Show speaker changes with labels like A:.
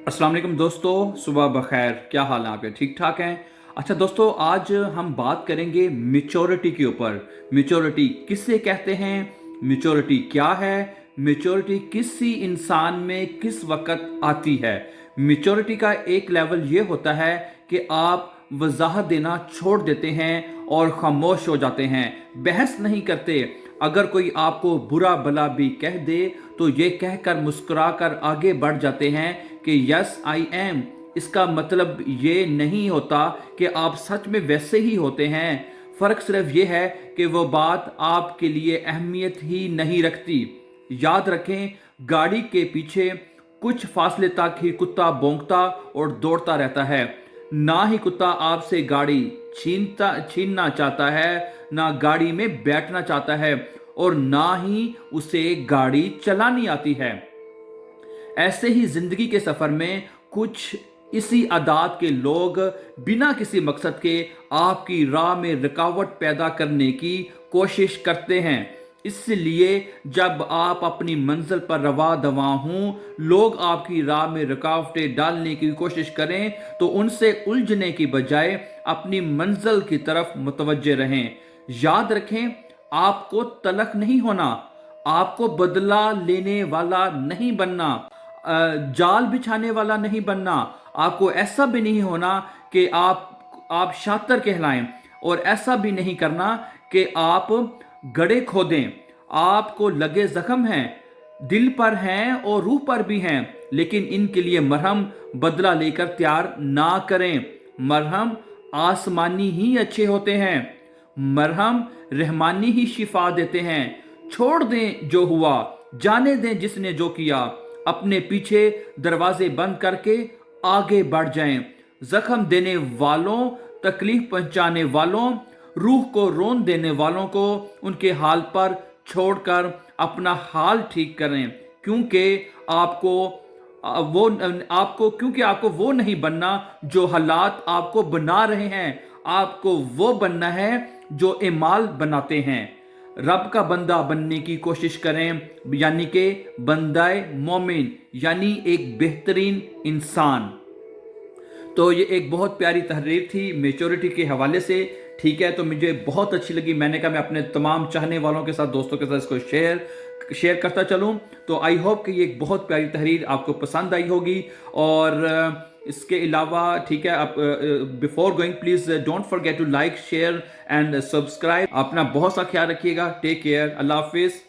A: अस्सलाम वालेकुम दोस्तों, सुबह बखैर। क्या हाल है आपके? ठीक ठाक हैं? अच्छा दोस्तों, आज हम बात करेंगे मैच्योरिटी के ऊपर। मैच्योरिटी किससे कहते हैं? मैच्योरिटी क्या है? मैच्योरिटी किसी इंसान में किस वक्त आती है? मैच्योरिटी का एक लेवल ये होता है कि आप वजाहत देना छोड़ देते हैं और खामोश हो जाते हैं, बहस नहीं करते। अगर कोई आपको बुरा भला भी कह दे तो ये कहकर मुस्कुराकर आगे बढ़ जाते हैं कि यस आई एम। इसका मतलब ये नहीं होता कि आप सच में वैसे ही होते हैं। फर्क सिर्फ ये है कि वो बात आपके लिए अहमियत ही नहीं रखती। याद रखें, गाड़ी के पीछे कुछ फासले तक ही कुत्ता भौंकता और दौड़ता रहता है। ना ही कुत्ता आपसे गाड़ी छीनना चाहता है, ना गाड़ी में बैठना चाहता है, और ना ही उसे गाड़ी चलानी आती है। ऐसे ही जिंदगी के सफर में कुछ इसी आदात के लोग बिना किसी मकसद के आपकी राह में रुकावट पैदा करने की कोशिश करते हैं। इसलिए जब आप अपनी मंजिल पर रवा दवा हों, लोग आपकी राह में रुकावटें डालने की कोशिश करें तो उनसे उलझने की बजाय अपनी मंजिल की तरफ मुतवज्जे रहें। याद रखें, आपको तलख नहीं होना, आपको बदला लेने वाला नहीं बनना, जाल बिछाने वाला नहीं बनना। आपको ऐसा भी नहीं होना कि आप शातिर कहलाएं, और ऐसा भी नहीं करना कि आप गड्ढे खोदें। आपको लगे जख्म हैं, दिल पर हैं और रूह पर भी हैं, लेकिन इनके लिए मरहम बदला लेकर तैयार ना करें। मरहम आसमानी ही अच्छे होते हैं, मरहम रहमानी ही शिफा देते हैं। छोड़ दें जो हुआ, जाने दें जिसने जो किया, अपने पीछे दरवाजे बंद करके आगे बढ़ जाएं। जख्म देने वालों, तकलीफ पहुंचाने वालों, रूह को रोन देने वालों को उनके हाल पर छोड़कर अपना हाल ठीक करें, क्योंकि आपको वो नहीं बनना जो हालात आपको बना रहे हैं। आपको वो बनना है जो एमाल बनाते हैं। रब का बंदा बनने की कोशिश करें, यानी कि बंदाए मोमिन, यानी एक बेहतरीन इंसान। तो ये एक बहुत प्यारी तहरीर थी मैच्योरिटी के हवाले से। ठीक है, तो मुझे बहुत अच्छी लगी। मैंने कहा मैं अपने तमाम चाहने वालों के साथ, दोस्तों के साथ इसको शेयर करता चलूं। तो आई होप कि ये एक बहुत प्यारी तहरीर आपको पसंद आई होगी। और इसके अलावा ठीक है, आप before going please don't forget to like, share and subscribe. अपना बहुत सा ख्याल रखिएगा। Take care. अल्लाह हाफिज।